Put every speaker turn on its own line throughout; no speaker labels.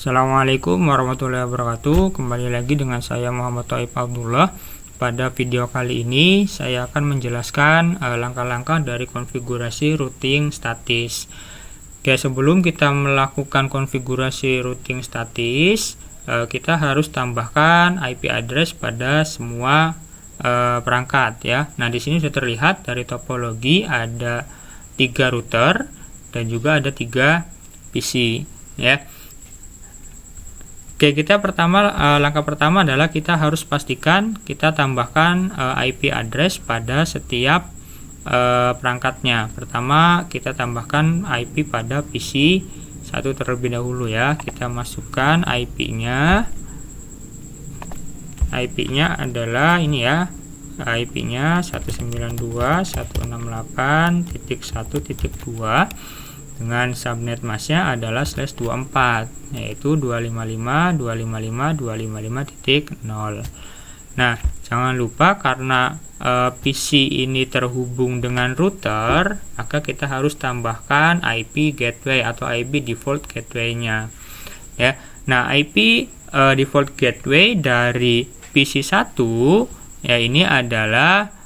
Assalamualaikum warahmatullahi wabarakatuh. Kembali lagi dengan saya Muhammad Thaif Abdullah. Pada video kali ini saya akan menjelaskan langkah-langkah dari konfigurasi routing statis. Oke, sebelum kita melakukan konfigurasi routing statis, kita harus tambahkan IP address pada semua perangkat ya. Nah, di sini sudah terlihat dari topologi ada 3 router dan juga ada 3 PC ya. Oke, langkah pertama adalah kita harus pastikan kita tambahkan IP address pada setiap perangkatnya. Pertama, kita tambahkan IP pada PC 1 terlebih dahulu ya. Kita masukkan IP-nya. IP-nya adalah ini ya. IP-nya 192.168.1.2 dengan subnet masknya adalah /24, yaitu 255.255.255.0. Nah, jangan lupa karena PC ini terhubung dengan router, maka kita harus tambahkan IP gateway atau IP default gateway-nya. Ya. Nah, IP default gateway dari PC 1 ya ini adalah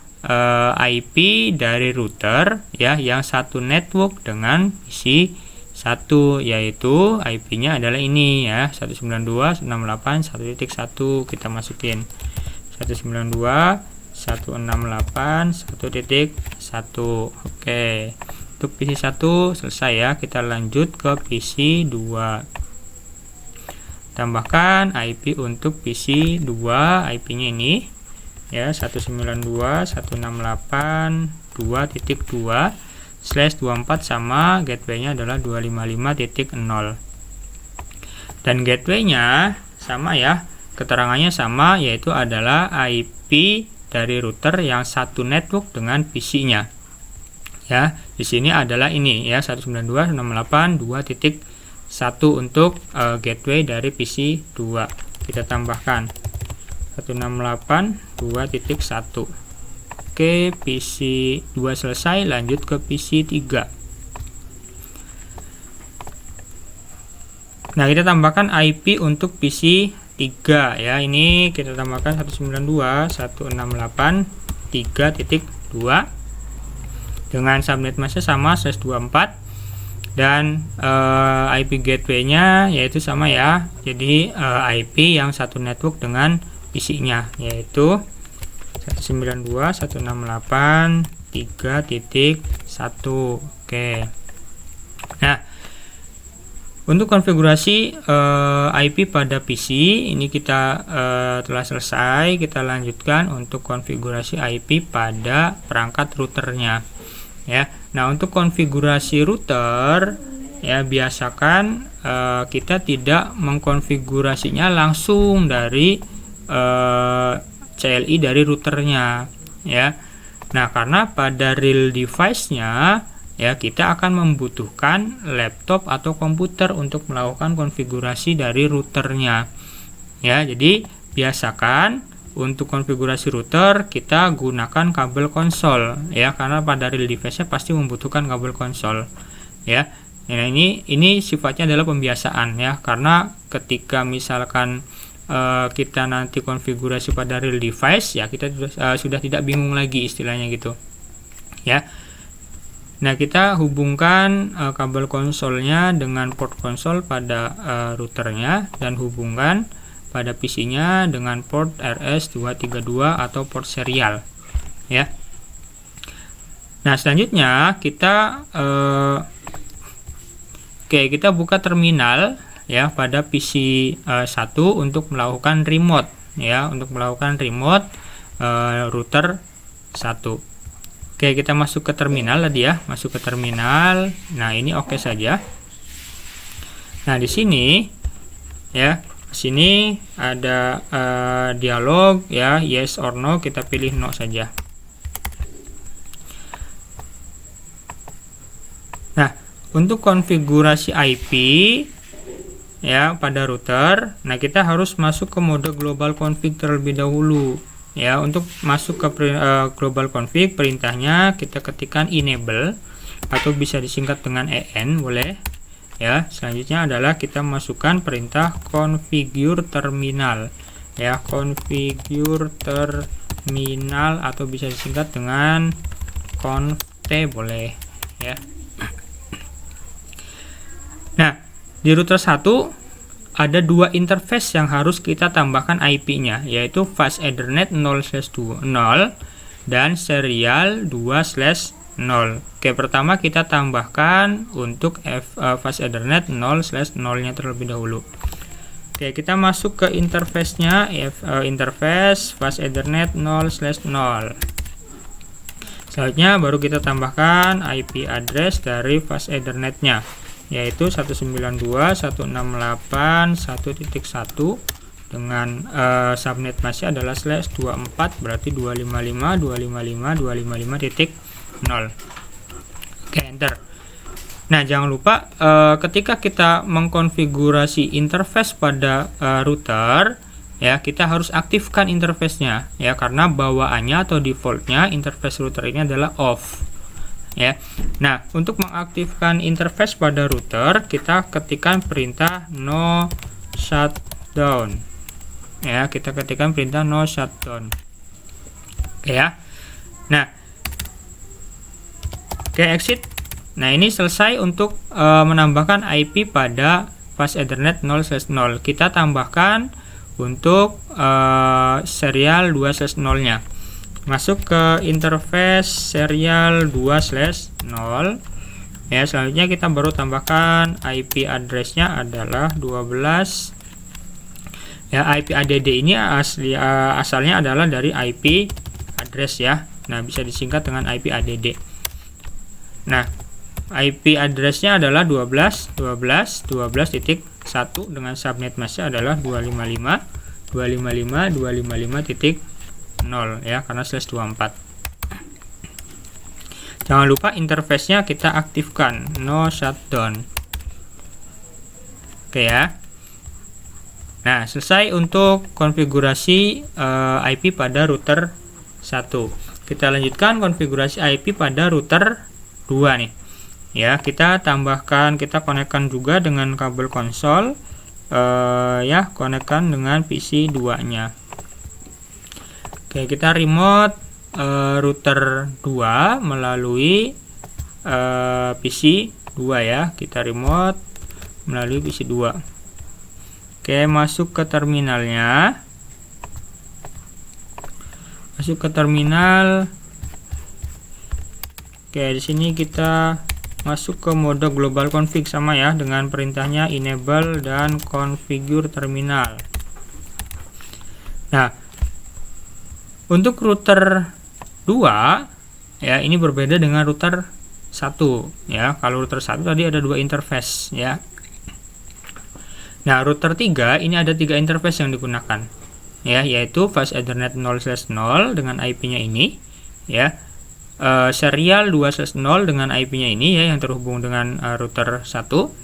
IP dari router ya yang satu network dengan PC 1, yaitu IP-nya adalah ini ya, 192.168.1.1. kita masukin 192.168.1.1. Oke, untuk PC 1 selesai ya. Kita lanjut ke PC 2. Tambahkan IP untuk PC 2, IP-nya ini ya 192.168.2.2/24 sama gateway-nya adalah 255.0. dan gateway-nya sama ya, keterangannya sama, yaitu adalah IP dari router yang satu network dengan PC-nya ya. Di sini adalah ini ya, 192.168.2.1 untuk gateway dari PC 2. Kita tambahkan 168.2.1. Oke, PC 2 selesai, lanjut ke PC 3. Nah, kita tambahkan IP untuk PC 3 ya. Ini kita tambahkan 192.168.3.2 dengan subnet masknya sama /24 dan IP gateway-nya yaitu sama ya. Jadi IP yang satu network dengan PC-nya yaitu 192.168.3.1. Oke. Nah, untuk konfigurasi IP pada PC ini kita telah selesai. Kita lanjutkan untuk konfigurasi IP pada perangkat routernya ya. Nah, untuk konfigurasi router ya, biasakan kita tidak mengkonfigurasinya langsung dari CLI dari routernya ya. Nah, karena pada real device-nya ya kita akan membutuhkan laptop atau komputer untuk melakukan konfigurasi dari routernya ya. Jadi biasakan untuk konfigurasi router kita gunakan kabel konsol ya, karena pada real device-nya pasti membutuhkan kabel konsol ya. Nah, ini sifatnya adalah pembiasaan ya, karena ketika misalkan kita nanti konfigurasi pada real device ya, kita sudah tidak bingung lagi istilahnya gitu ya. Nah, kita hubungkan kabel konsolnya dengan port konsol pada routernya dan hubungkan pada PC-nya dengan port RS232 atau port serial ya. Nah, selanjutnya kita kita buka terminal ya pada PC 1 untuk melakukan remote ya, untuk melakukan remote router 1. Oke, kita masuk ke terminal tadi ya, masuk ke terminal. Nah, ini oke saja. Nah, di sini ya, di sini ada dialog ya, yes or no, kita pilih no saja. Nah, untuk konfigurasi IP ya pada router, nah kita harus masuk ke mode global config terlebih dahulu ya. Untuk masuk ke global config, perintahnya kita ketikkan enable atau bisa disingkat dengan EN boleh Ya, selanjutnya adalah kita masukkan perintah configure terminal. Ya, configure terminal atau bisa disingkat dengan conft boleh ya. Nah, di router 1 ada dua interface yang harus kita tambahkan IP-nya, yaitu fast Ethernet 0/0 dan serial 2/0. Oke, pertama kita tambahkan untuk fast Ethernet 0/0-nya terlebih dahulu. Oke, kita masuk ke interface-nya, interface fast Ethernet 0/0. Selanjutnya baru kita tambahkan IP address dari fast Ethernet-nya, yaitu 192.168.1.1 dengan subnet mask adalah /24, berarti 255.255.255.0. Oke, enter. Nah, jangan lupa ketika kita mengkonfigurasi interface pada router, ya, kita harus aktifkan interface-nya, ya, karena bawaannya atau defaultnya interface router ini adalah off. Ya. Nah, untuk mengaktifkan interface pada router, kita ketikkan perintah no shutdown. Ya, kita ketikkan perintah no shutdown. Oke ya. Nah, oke, exit. Nah, ini selesai untuk menambahkan IP pada fast Ethernet 0/0. Kita tambahkan untuk serial 2/0-nya. Masuk ke interface serial 2/0. Ya, selanjutnya kita baru tambahkan IP address-nya adalah 12. Ya, IP ADD ini asalnya adalah dari IP address ya. Nah, bisa disingkat dengan IP ADD. Nah, IP address-nya adalah 12.12.12.1 dengan subnet mask-nya adalah 255.255.255.0 ya, karena /24. Jangan lupa interface-nya kita aktifkan no shutdown. Oke ya. Nah, selesai untuk konfigurasi IP pada router 1. Kita lanjutkan konfigurasi IP pada router 2 nih. Ya, kita tambahkan, kita konekkan juga dengan kabel konsol, ya, konekkan dengan PC 2-nya. Oke, kita remote router 2 melalui PC 2 ya. Kita remote melalui PC 2. Oke, masuk ke terminalnya. Masuk ke terminal. Oke, di sini kita masuk ke mode global config sama ya, dengan perintahnya enable dan configure terminal. Nah, untuk router 2 ya, ini berbeda dengan router 1 ya. Kalau router 1 tadi ada dua interface ya. Nah, router 3 ini ada 3 interface yang digunakan ya, yaitu fast Ethernet 0/0 dengan IP-nya ini ya. Serial 2/0 dengan IP-nya ini ya, yang terhubung dengan router 1,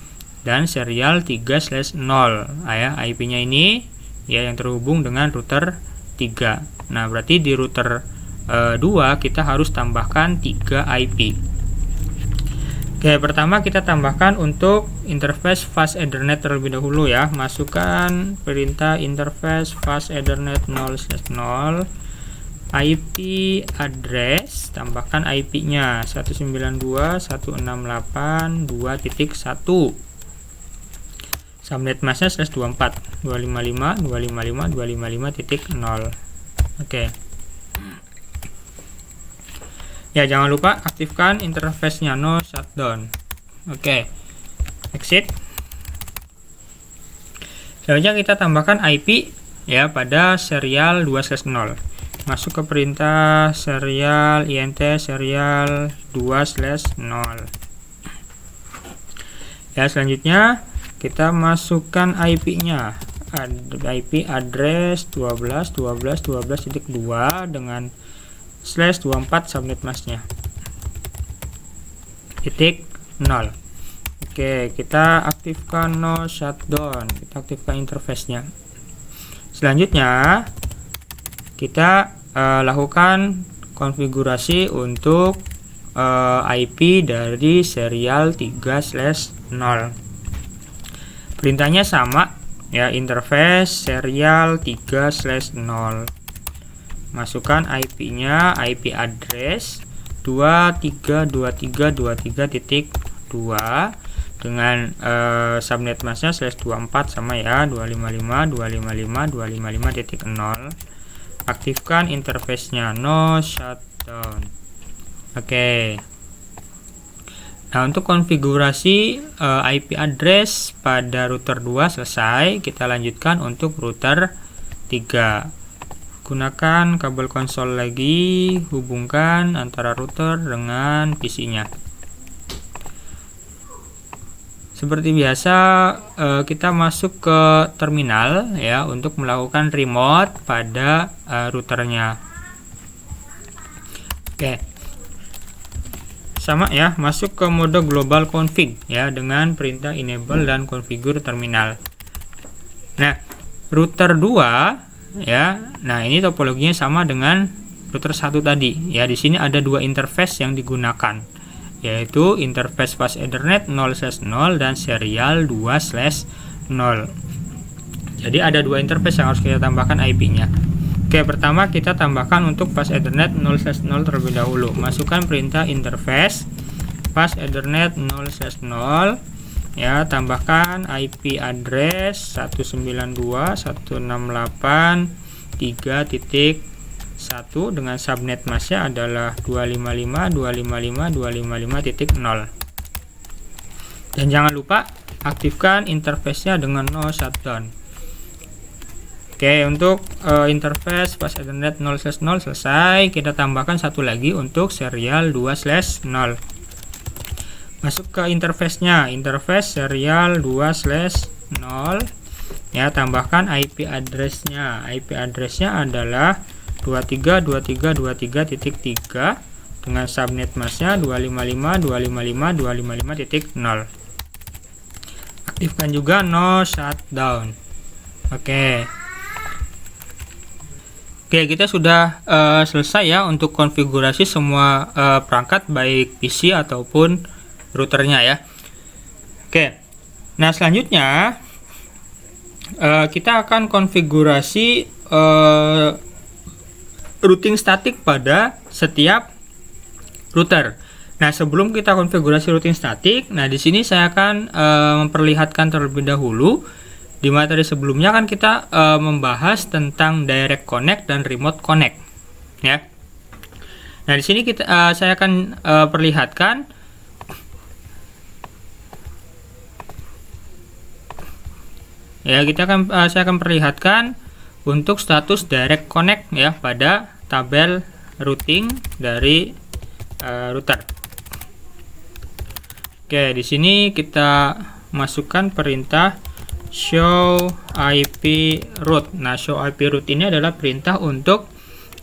dan serial 3/0 ya, IP-nya ini ya, yang terhubung dengan router 3. Nah, berarti di router 2 kita harus tambahkan 3 IP. Oke, pertama kita tambahkan untuk interface fast Ethernet terlebih dahulu ya. Masukkan perintah interface fast Ethernet 0/0. IP address, tambahkan IP-nya 192.168.2.1. Subnet mask-nya /24, 255.255.255.0. Oke. Ya, jangan lupa aktifkan interface-nya no shutdown. Oke. Exit. Selanjutnya kita tambahkan IP ya pada serial 2/0. Masuk ke perintah serial int serial 2/0. Ya, selanjutnya kita masukkan IP-nya. IP address 12.12.12.2 dengan /24 subnet mask-nya. .0. Oke, kita aktifkan no shutdown. Kita aktifkan interface-nya. Selanjutnya kita lakukan konfigurasi untuk IP dari serial 3/0. Perintahnya sama ya, interface serial 3/0. Masukkan IP-nya, IP address 232323.2 dengan subnet masknya /24 sama ya, 255.255.255.0. Aktifkan interface-nya, no shutdown. Oke. Nah, untuk konfigurasi IP address pada router 2 selesai. Kita lanjutkan untuk router 3. Gunakan kabel konsol lagi, hubungkan antara router dengan PC-nya. Seperti biasa, kita masuk ke terminal ya untuk melakukan remote pada routernya. Oke. Sama ya, masuk ke mode global config ya dengan perintah enable dan configure terminal. Nah, router 2 ya. Nah, ini topologinya sama dengan router 1 tadi. Ya, di sini ada dua interface yang digunakan, yaitu interface fast Ethernet 0/0 dan serial 2/0. Jadi ada dua interface yang harus kita tambahkan IP-nya. Oke, pertama kita tambahkan untuk fast Ethernet 0/0 terlebih dahulu. Masukkan perintah interface fast Ethernet 0/0. Ya, tambahkan IP address 192.168.3.1 dengan subnet masknya adalah 255.255.255.0. Dan jangan lupa aktifkan interface-nya dengan no shutdown. Oke, untuk interface fast Ethernet 0/0 selesai. Kita tambahkan satu lagi untuk serial 2/0. Masuk ke interface-nya, interface serial 2/0 ya, tambahkan IP address-nya. IP address-nya adalah 23.23.23.3 dengan subnet masknya 255.255.255.0. Aktifkan juga no shutdown. Oke, kita sudah selesai ya untuk konfigurasi semua perangkat baik PC ataupun routernya ya. Oke, nah selanjutnya kita akan konfigurasi routing statik pada setiap router. Nah, sebelum kita konfigurasi routing statik, nah di sini saya akan memperlihatkan terlebih dahulu. Di materi sebelumnya kan kita membahas tentang direct connect dan remote connect ya. Nah, di sini saya akan perlihatkan ya, saya akan perlihatkan untuk status direct connect ya pada tabel routing dari router. Oke, di sini kita masukkan perintah show IP route. Nah, show IP route ini adalah perintah untuk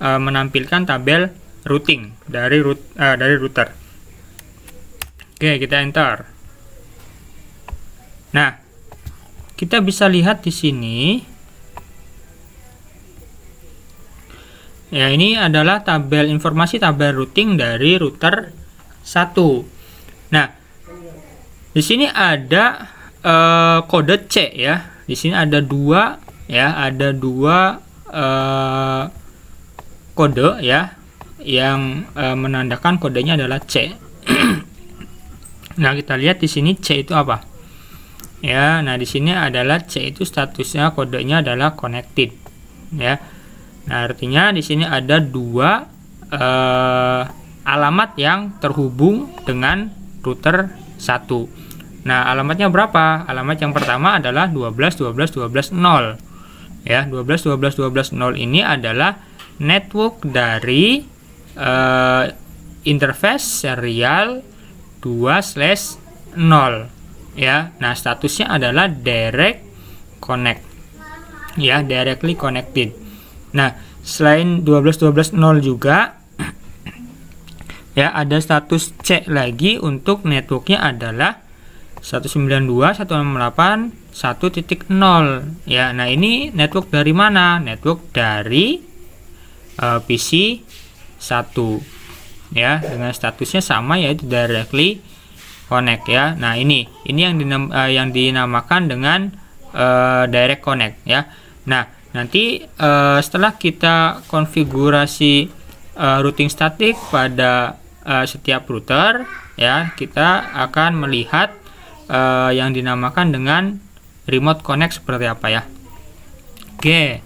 menampilkan tabel routing dari router. Oke, kita enter. Nah, kita bisa lihat di sini ya, ini adalah informasi tabel routing dari router 1. Nah, di sini ada kode C ya. Di sini ada dua ya, ada dua kode ya yang menandakan kodenya adalah C. Nah, kita lihat di sini C itu apa? Ya, nah di sini adalah C itu statusnya, kodenya adalah connected ya. Nah, artinya di sini ada dua alamat yang terhubung dengan router 1. Nah, alamatnya berapa? Alamat yang pertama adalah 12.12.12.0 ya. 12.12.12.0 ini adalah network dari interface serial 2/0 ya. Nah, statusnya adalah direct connect ya, directly connected. Nah, selain 12.12.0 juga ya, ada status C lagi untuk networknya adalah 192.168.1.0 ya. Nah, ini network dari mana? Network dari PC 1 ya, dengan statusnya sama yaitu directly connect ya. Nah, ini yang dinamakan dengan direct connect ya. Nah, nanti setelah kita konfigurasi routing statik pada setiap router ya, kita akan melihat yang dinamakan dengan remote connect seperti apa ya. Oke,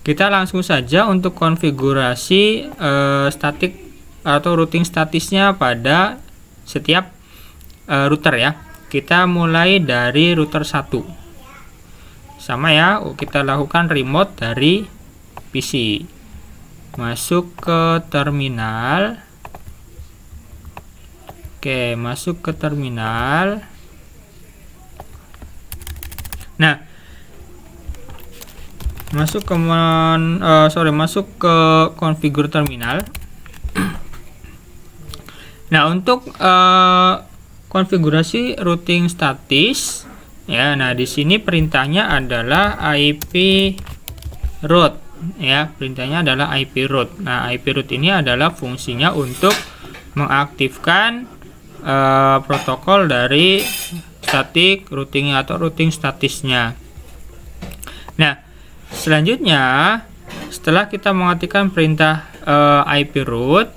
kita langsung saja untuk konfigurasi statik atau routing statisnya pada setiap router ya. Kita mulai dari router 1. Sama ya, kita lakukan remote dari PC. Masuk ke terminal. Oke, masuk ke terminal. Nah, masuk ke configure terminal. Nah, untuk konfigurasi routing statis ya, nah di sini perintahnya adalah IP route ya, perintahnya adalah IP route. Nah, IP route ini adalah fungsinya untuk mengaktifkan protokol dari static routing atau routing statisnya. Nah, selanjutnya setelah kita mengaktifkan perintah IP route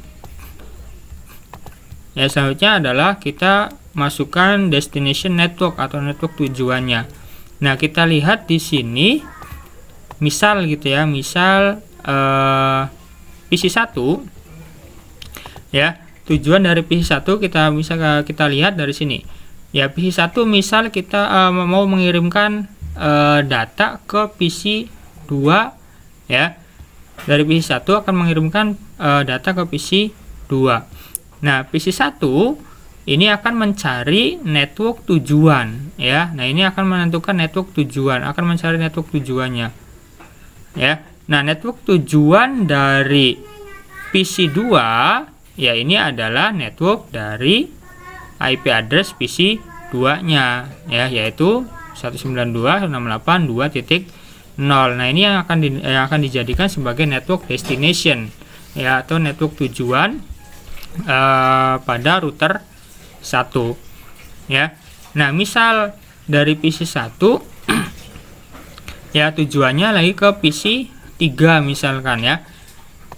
ya, selanjutnya adalah kita masukkan destination network atau network tujuannya. Nah, kita lihat di sini misal gitu ya, misal PC1 ya, tujuan dari PC1 kita lihat dari sini ya. PC1 misal kita mau mengirimkan data ke PC2 ya, dari PC1 akan mengirimkan data ke PC2. Nah, PC1 ini akan mencari network tujuan ya. Nah, ini akan menentukan network tujuan, akan mencari network tujuannya ya. Nah, network tujuan dari PC2 ya, ini adalah network dari IP address PC2-nya ya, yaitu 192.168.2.0. Nah, ini yang akan dijadikan sebagai network destination ya, atau network tujuan pada router 1 ya. Nah, misal dari PC1 ya, tujuannya lagi ke PC3 misalkan ya.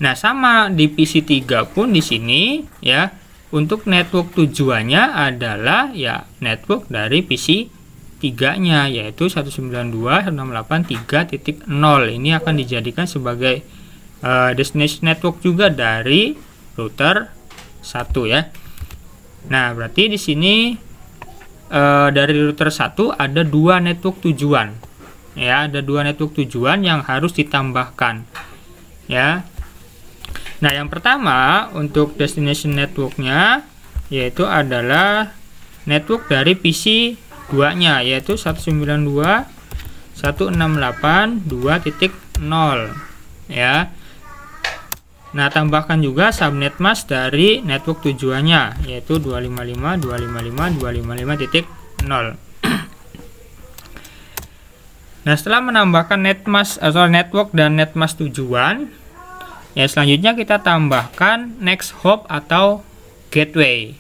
Nah, sama di PC3 pun di sini ya, untuk network tujuannya adalah ya network dari PC3-nya, yaitu 192.168.3.0. Ini akan dijadikan sebagai destination network juga dari router 1 ya. Nah, berarti di sini dari router 1 ada 2 network tujuan ya, ada 2 network tujuan yang harus ditambahkan ya. Nah, yang pertama untuk destination networknya yaitu adalah network dari PC2-nya, yaitu 192.168.2.0 ya. Nah, tambahkan juga subnet mask dari network tujuannya, yaitu 255.255.255.0. Nah, setelah menambahkan netmask atau network dan netmask tujuan, ya selanjutnya kita tambahkan next hop atau gateway.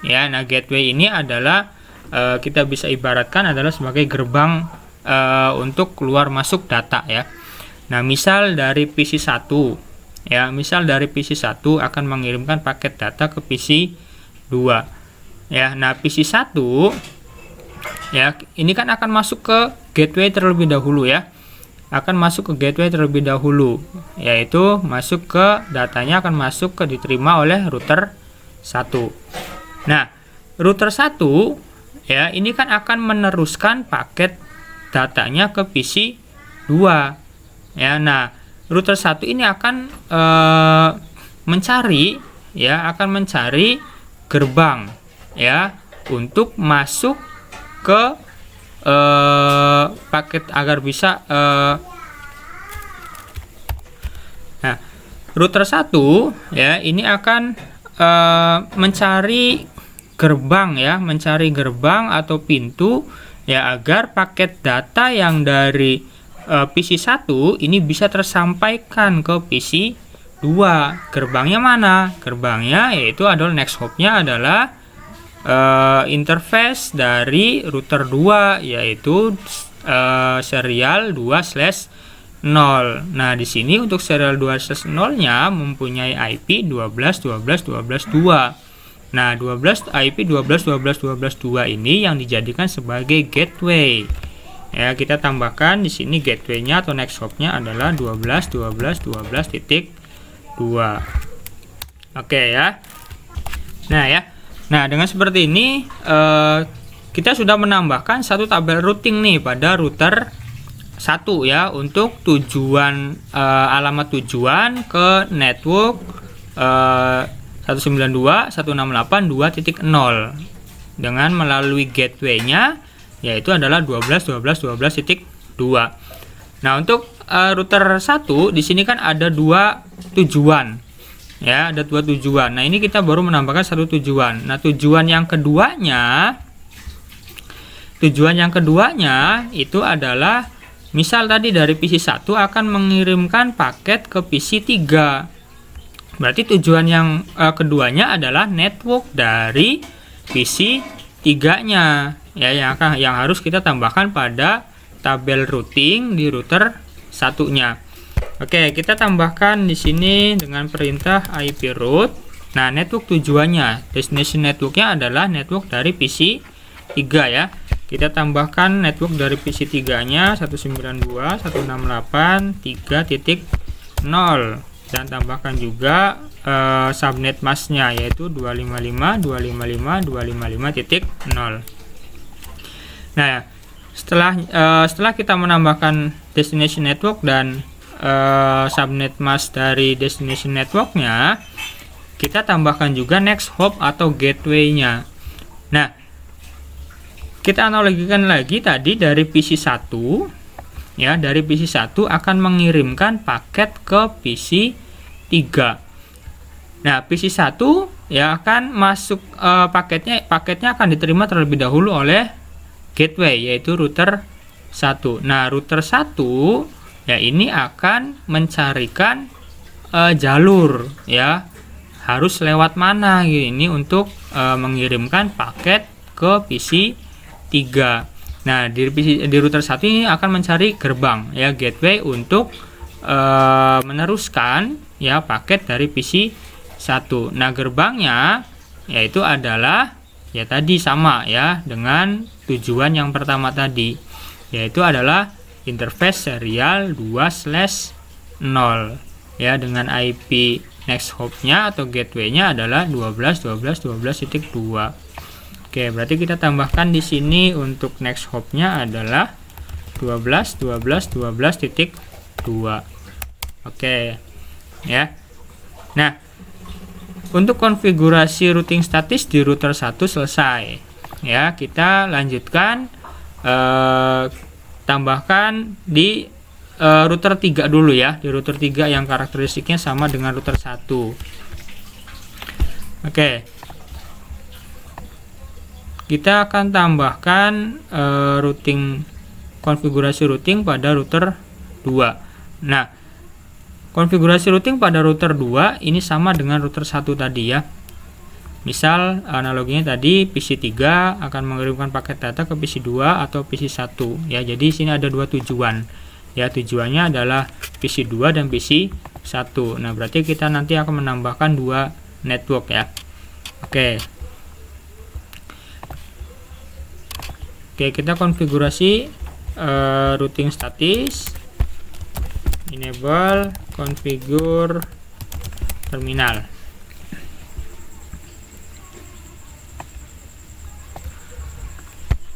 Ya, nah gateway ini adalah kita bisa ibaratkan adalah sebagai gerbang untuk keluar masuk data ya. Nah, misal dari PC1 ya, misal dari PC1 akan mengirimkan paket data ke PC2 ya. Nah, PC1 ya, ini kan akan masuk ke gateway terlebih dahulu ya, akan masuk ke gateway terlebih dahulu, yaitu masuk ke datanya akan masuk ke diterima oleh router 1. Nah, router 1 ya, ini kan akan meneruskan paket datanya ke PC2 ya. Nah, router 1 ini akan mencari gerbang ya untuk masuk ke paket agar bisa nah, router 1 ya, ini akan mencari gerbang ya, mencari gerbang atau pintu ya, agar paket data yang dari PC1 ini bisa tersampaikan ke PC2. Gerbangnya mana? Gerbangnya yaitu adalah next hop-nya adalah interface dari router 2, yaitu serial 2/0. Nah, di sini untuk serial 2/0-nya mempunyai IP 12.12.12.2. Nah, IP 12.12.12.2 ini yang dijadikan sebagai gateway. Ya, kita tambahkan di sini gateway-nya atau next hop-nya adalah 12.12.12.2. Oke ya. Nah, dengan seperti ini kita sudah menambahkan satu tabel routing nih pada router 1 ya, untuk tujuan alamat tujuan ke network 192.168.2.0 dengan melalui gateway-nya, yaitu adalah 12.12.12.2. Nah, untuk router 1 di sini kan ada dua tujuan. Ya, ada dua tujuan. Nah, ini kita baru menambahkan satu tujuan. Nah, tujuan yang keduanya itu adalah, misal tadi dari PC 1 akan mengirimkan paket ke PC 3. Berarti tujuan yang keduanya adalah network dari PC 3-nya. Ya, yang harus kita tambahkan pada tabel routing di router 1-nya. Oke, kita tambahkan di sini dengan perintah IP route. Nah, network tujuannya, destination networknya adalah network dari PC 3 ya. Kita tambahkan network dari PC 3-nya 192.168.3.0 dan tambahkan juga subnet mask-nya, yaitu 255.255.255.0. Nah, setelah kita menambahkan destination network dan subnet mask dari destination networknya, kita tambahkan juga next hop atau gateway-nya. Nah, kita analogikan lagi tadi dari PC 1 ya, dari PC 1 akan mengirimkan paket ke PC 3. Nah, PC 1 ya akan masuk paketnya akan diterima terlebih dahulu oleh gateway, yaitu router 1. Nah, router 1 ya ini akan mencarikan jalur ya, harus lewat mana ini untuk mengirimkan paket ke PC 3. Nah, di router 1 ini akan mencari gerbang ya, gateway untuk meneruskan ya paket dari PC 1. Nah, gerbangnya yaitu adalah ya tadi sama ya dengan tujuan yang pertama tadi, yaitu adalah interface serial 2/0 ya, dengan IP next hop-nya atau gateway-nya adalah 12.12.12.2. Oke, berarti kita tambahkan di sini untuk next hop-nya adalah 12.12.12.2. Oke. Ya. Nah, untuk konfigurasi routing statis di router 1 selesai. Ya, kita lanjutkan tambahkan di router 3 dulu ya, di router 3 yang karakteristiknya sama dengan router 1. Oke. Kita akan tambahkan konfigurasi routing pada router 2. Nah, konfigurasi routing pada router 2 ini sama dengan router 1 tadi ya. Misal analoginya tadi PC 3 akan mengirimkan paket data ke PC 2 atau PC 1 ya. Jadi sini ada dua tujuan. Ya, tujuannya adalah PC 2 dan PC 1. Nah, berarti kita nanti akan menambahkan dua network ya. Oke. Oke, kita konfigurasi routing statis. Enable configure terminal.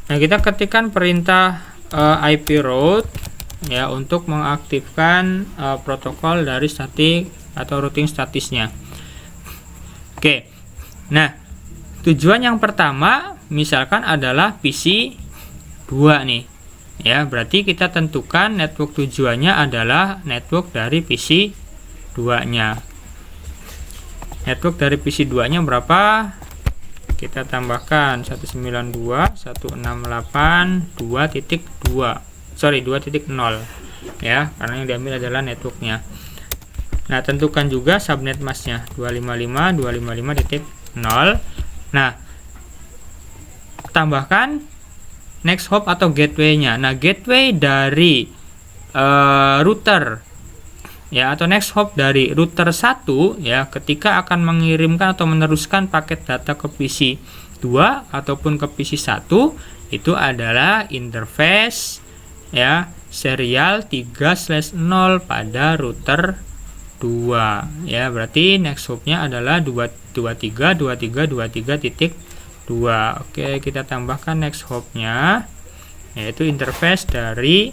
Nah, kita ketikkan perintah IP route ya untuk mengaktifkan protokol dari statik atau routing statisnya. Oke. Nah, tujuan yang pertama misalkan adalah PC 2 nih. Ya, berarti kita tentukan network tujuannya adalah network dari PC 2-nya. Network dari PC 2-nya berapa? Kita tambahkan 192.168.2.0 ya, karena yang diambil adalah networknya. Nah, tentukan juga subnet mask-nya 255.255.0. Nah, tambahkan next hop atau gateway-nya. Nah, gateway dari router ya, atau next hop dari router 1 ya, ketika akan mengirimkan atau meneruskan paket data ke PC 2 ataupun ke PC 1, itu adalah interface ya serial 3/0 pada router 2 ya. Berarti next hop-nya adalah 223.23.23.2. Oke, kita tambahkan next hop-nya, yaitu interface dari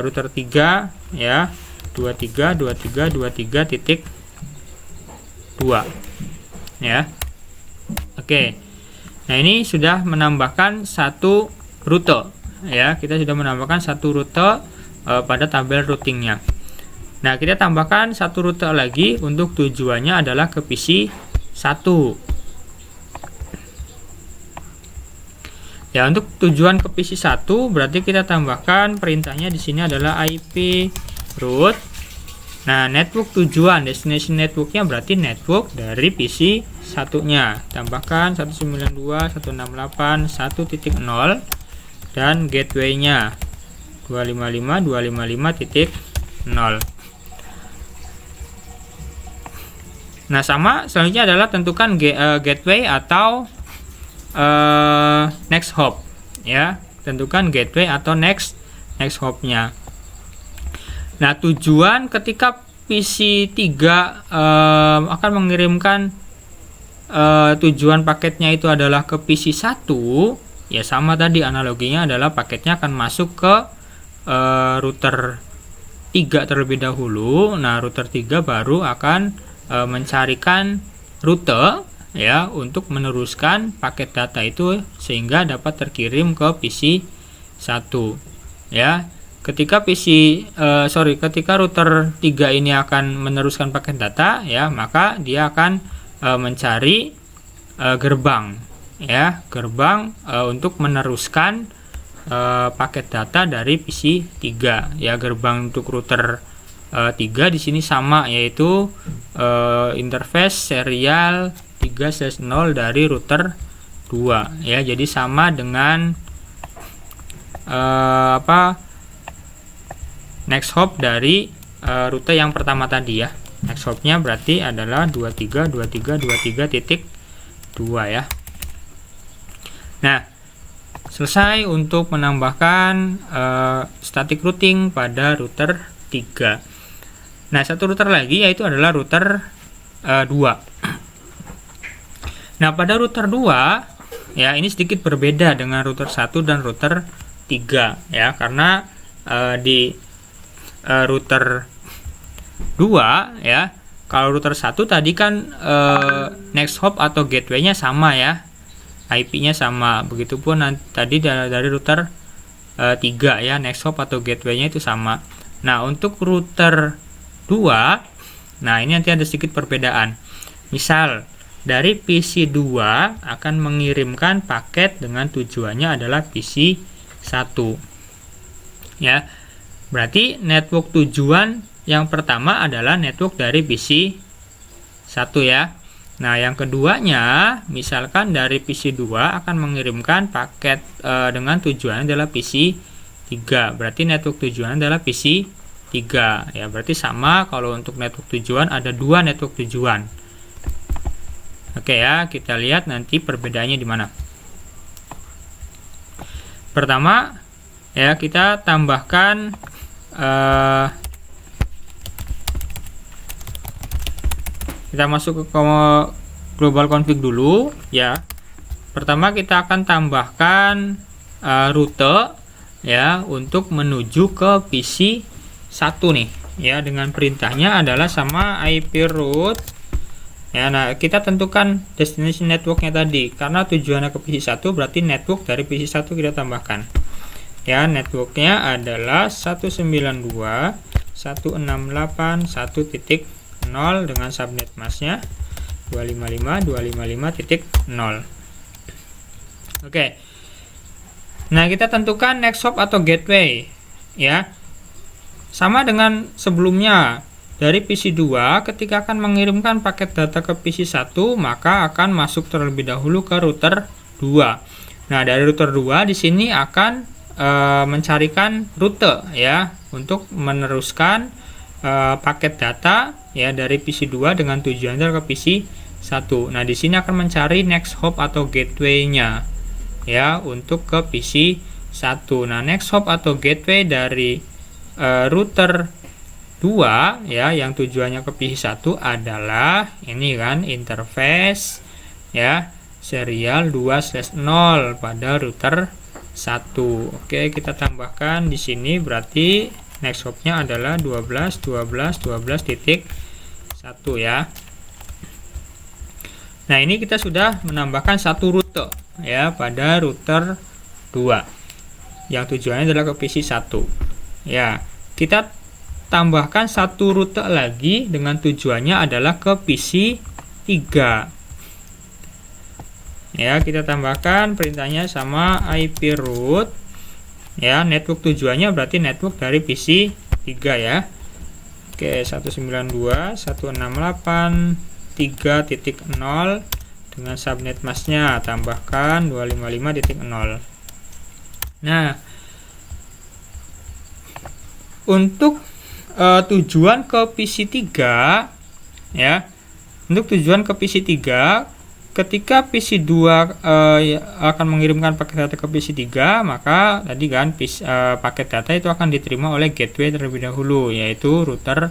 router 3 ya, 23.23.23.2 ya. Oke. Nah, ini sudah menambahkan satu rute ya. Kita sudah menambahkan satu rute pada tabel routingnya. Nah, kita tambahkan satu rute lagi untuk tujuannya adalah ke PC 1. Ya, untuk tujuan ke PC 1 berarti kita tambahkan perintahnya di sini adalah IP route. Nah, network tujuan, destination networknya berarti network dari PC satunya. Tambahkan 192.168.1.0 dan gateway-nya 255.255.0. Nah, sama selanjutnya adalah tentukan gateway atau next hop ya. Tentukan gateway atau next hop-nya. Nah, tujuan ketika PC 3 akan mengirimkan tujuan paketnya itu adalah ke PC 1, ya sama tadi analoginya adalah paketnya akan masuk ke router 3 terlebih dahulu. Nah, router 3 baru akan mencarikan rute ya untuk meneruskan paket data itu sehingga dapat terkirim ke PC 1 ya. Ketika ketika router 3 ini akan meneruskan paket data ya, maka dia akan mencari gerbang ya, untuk meneruskan paket data dari PC 3 ya. Gerbang untuk router 3 di sini sama, yaitu interface serial 3/0 dari router 2 ya. Jadi sama dengan next hop dari rute yang pertama tadi ya. Next hopnya berarti adalah 23.23.23.2 ya. Nah, selesai untuk menambahkan static routing pada router 3. Nah, satu router lagi yaitu adalah router 2. Nah, pada router 2 ya, ini sedikit berbeda dengan router 1 dan router 3 ya, karena di router 2 ya, kalau router 1 tadi kan next hop atau gateway-nya sama ya, IP-nya sama. Begitupun tadi dari router 3 ya, next hop atau gateway-nya itu sama. Nah, untuk router 2, nah ini nanti ada sedikit perbedaan. Misal dari PC 2 akan mengirimkan paket dengan tujuannya adalah PC 1 ya. Berarti network tujuan yang pertama adalah network dari PC 1 ya. Nah, yang keduanya misalkan dari PC 2 akan mengirimkan paket dengan tujuan adalah PC 3. Berarti network tujuan adalah PC 3 ya. Berarti sama, kalau untuk network tujuan ada dua network tujuan. Oke ya, kita lihat nanti perbedaannya di mana. Pertama ya, kita tambahkan kita masuk ke global config dulu ya. Pertama kita akan tambahkan rute ya untuk menuju ke PC 1 nih ya, dengan perintahnya adalah sama IP route ya. Nah, kita tentukan destination networknya tadi, karena tujuannya ke PC 1 berarti network dari PC 1 kita tambahkan ya. Networknya adalah 192.168.1.0 dengan subnet masknya 255.255.0. Oke. Nah, kita tentukan next hop atau gateway ya. Sama dengan sebelumnya, dari PC 2 ketika akan mengirimkan paket data ke PC 1 maka akan masuk terlebih dahulu ke router 2. Nah, dari router 2 di sini akan mencarikan rute ya untuk meneruskan paket data ya dari PC 2 dengan tujuan ke PC 1. Nah, di sini akan mencari next hop atau gateway-nya ya untuk ke PC 1. Nah, next hop atau gateway dari router 2 ya yang tujuannya ke PC 1 adalah ini kan interface ya serial 2/0 pada router 1. Oke, kita tambahkan di sini berarti next hop-nya adalah 12.12.12.1 ya. Nah, ini kita sudah menambahkan satu rute ya pada router 2 yang tujuannya adalah ke PC 1. Ya, kita tambahkan satu rute lagi dengan tujuannya adalah ke PC 3. Ya, kita tambahkan perintahnya sama IP root. Ya, network tujuannya berarti network dari PC 3 ya. Oke, 192.168.3.0 dengan subnet masknya tambahkan 255.0. Nah, untuk tujuan ke PC 3 ya. Untuk tujuan ke PC 3 ketika PC 2 akan mengirimkan paket data ke PC 3, maka tadi kan paket data itu akan diterima oleh gateway terlebih dahulu, yaitu router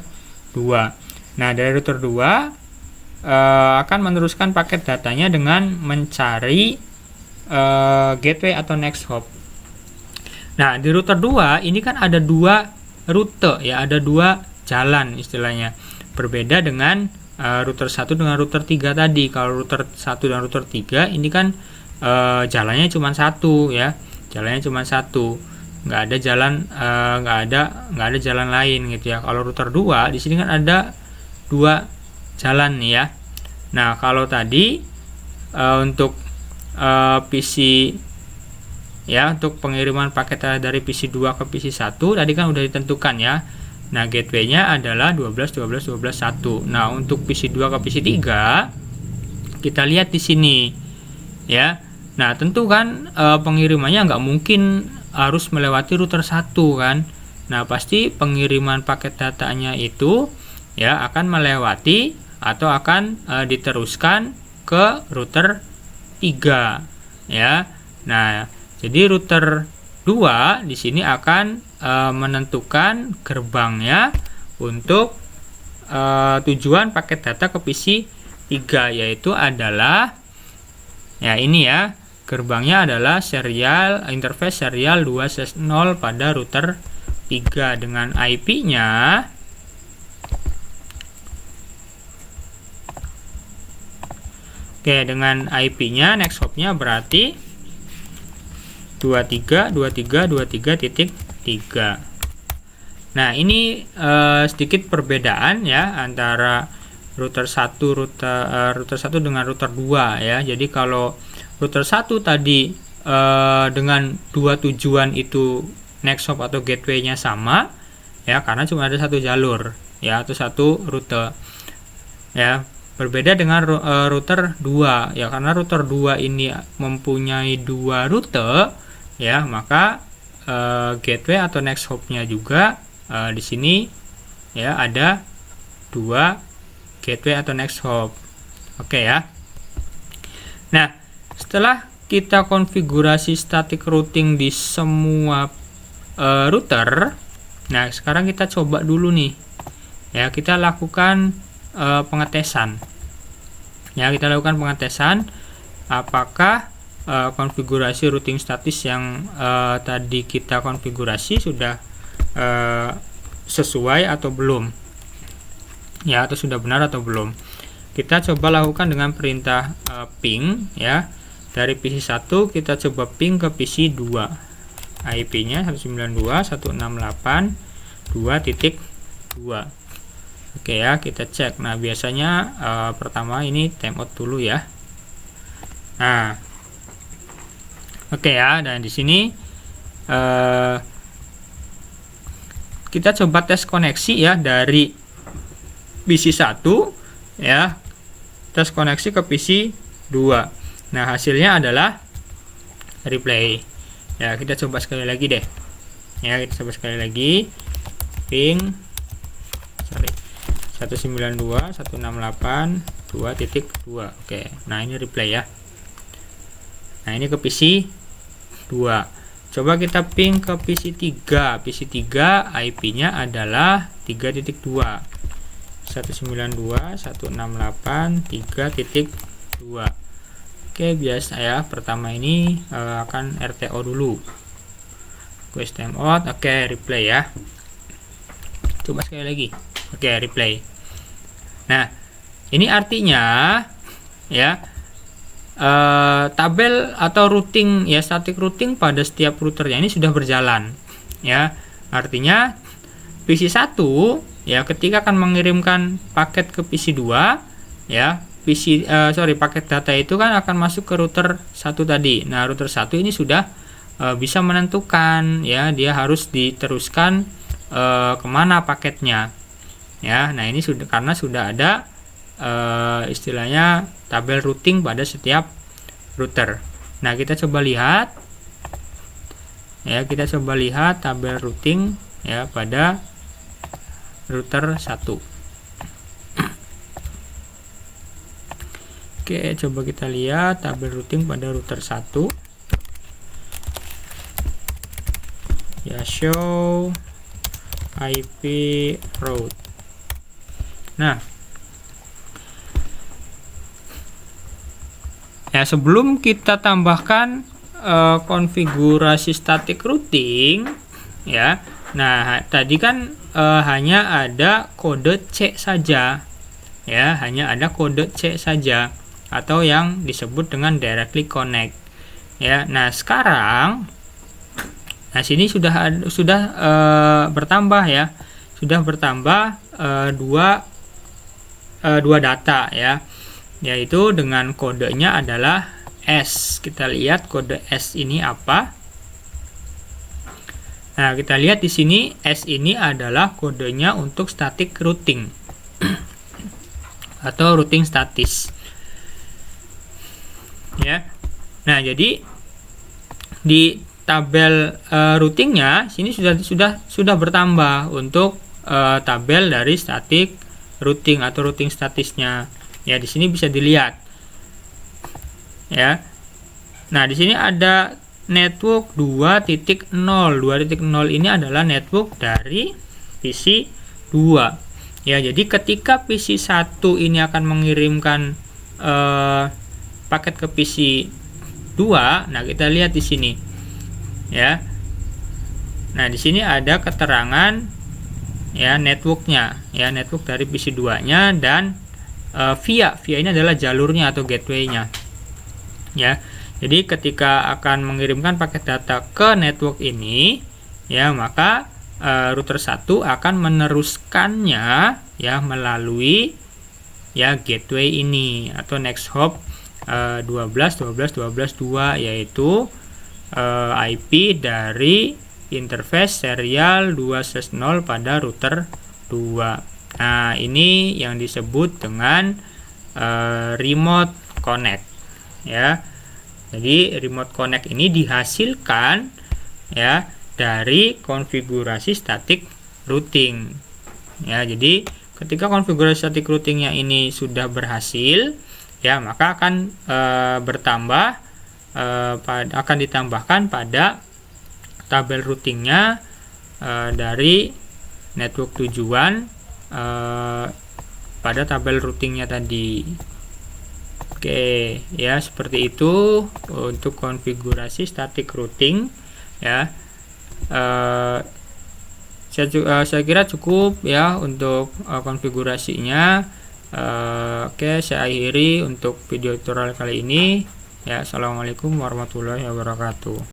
2. Nah, dari router 2 akan meneruskan paket datanya dengan mencari gateway atau next hop. Nah, di router 2 ini kan ada dua rute ya, ada dua jalan istilahnya. Berbeda dengan router 1 dengan router 3 tadi. Kalau router 1 dan router 3 ini kan jalannya cuma satu ya. Jalannya cuma satu. Nggak ada jalan nggak ada jalan lain gitu ya. Kalau router 2 di sini kan ada dua jalan nih ya. Nah, kalau tadi untuk PC ya, untuk pengiriman paket dari PC 2 ke PC 1 tadi kan udah ditentukan ya. Nah, gateway-nya adalah 12.12.12.1. Nah, untuk PC 2 ke PC 3 kita lihat di sini ya. Nah, tentu kan pengirimannya nggak mungkin harus melewati router 1 kan. Nah, pasti pengiriman paket datanya itu ya akan melewati atau akan diteruskan ke router 3 ya. Nah, jadi router 2 di sini akan menentukan gerbangnya untuk tujuan paket data ke PC 3, yaitu adalah ya ini ya, gerbangnya adalah serial interface serial 2/0 pada router 3 dengan IP-nya dengan IP-nya next hop-nya berarti 23.23.23.3. Nah, ini sedikit perbedaan ya antara router 1 dengan router 2 ya. Jadi kalau router 1 tadi dengan dua tujuan itu next hop atau gateway-nya sama ya, karena cuma ada satu jalur ya atau satu rute. Ya, berbeda dengan router 2 ya, karena router 2 ini mempunyai dua rute ya, maka gateway atau next hop-nya juga di sini ya ada dua gateway atau next hop. Oke ya. Nah, setelah kita konfigurasi static routing di semua router, nah sekarang kita coba dulu nih ya, kita lakukan pengetesan ya, kita lakukan pengetesan apakah konfigurasi routing statis yang tadi kita konfigurasi sudah sesuai atau belum ya, atau sudah benar atau belum. Kita coba lakukan dengan perintah ping ya, dari PC 1 kita coba ping ke PC 2, IP-nya 192.168.2.2. Oke ya, kita cek. Nah, biasanya pertama ini timeout dulu ya. Nah, oke ya, dan di sini kita coba tes koneksi ya dari PC 1 ya, tes koneksi ke PC 2. Nah, hasilnya adalah replay. Ya, kita coba sekali lagi deh. Ya, kita coba sekali lagi. Ping 192.168.2.2. Oke. Nah, ini replay ya. Nah, ini ke PC 2. Coba kita ping ke PC 3. PC 3 IP-nya adalah 3.2. 192.168.3.2. Oke, biasa ya. Pertama ini akan RTO dulu. Request timeout. Oke, replay ya. Coba sekali lagi. Oke, replay. Nah, ini artinya ya tabel atau routing ya, static routing pada setiap routernya ini sudah berjalan ya. Artinya PC 1 ya ketika akan mengirimkan paket ke PC 2 ya, paket data itu kan akan masuk ke router 1 tadi. Nah, router 1 ini sudah bisa menentukan ya dia harus diteruskan kemana paketnya ya. Nah, ini sudah karena sudah ada istilahnya tabel routing pada setiap router. Nah, kita coba lihat ya, tabel routing ya pada router 1. Oke, coba kita lihat tabel routing pada router 1 ya, show IP route. Nah, ya sebelum kita tambahkan konfigurasi static routing ya. Nah, tadi kan hanya ada kode C saja ya, hanya ada kode C saja atau yang disebut dengan directly connect ya. Nah, sekarang sini sudah bertambah ya, dua data ya, yaitu dengan kodenya adalah S. Kita lihat kode S ini apa. Nah, kita lihat di sini S ini adalah kodenya untuk static routing atau routing statis ya. Nah, jadi di tabel routingnya sini sudah bertambah untuk tabel dari static routing atau routing statisnya ya. Di sini bisa dilihat ya. Nah, di sini ada network 2.0. 2.0 ini adalah network dari PC 2 ya. Jadi ketika PC 1 ini akan mengirimkan paket ke PC 2, nah kita lihat di sini ya. Nah, di sini ada keterangan ya networknya ya, network dari PC 2-nya dan via ini adalah jalurnya atau gateway-nya ya. Jadi ketika akan mengirimkan paket data ke network ini ya, maka router 1 akan meneruskannya ya melalui ya gateway ini atau next hop 12.12.12.2, yaitu IP dari interface serial 2/0 pada router 2. Nah, ini yang disebut dengan remote connect ya. Jadi remote connect ini dihasilkan ya dari konfigurasi static routing ya. Jadi ketika konfigurasi static routingnya ini sudah berhasil ya, maka akan akan ditambahkan pada tabel routingnya dari network tujuan pada tabel routingnya tadi. Oke ya, seperti itu untuk konfigurasi static routing ya. Saya kira cukup ya untuk konfigurasinya. Oke, saya akhiri untuk video tutorial kali ini ya. Assalamualaikum warahmatullahi wabarakatuh.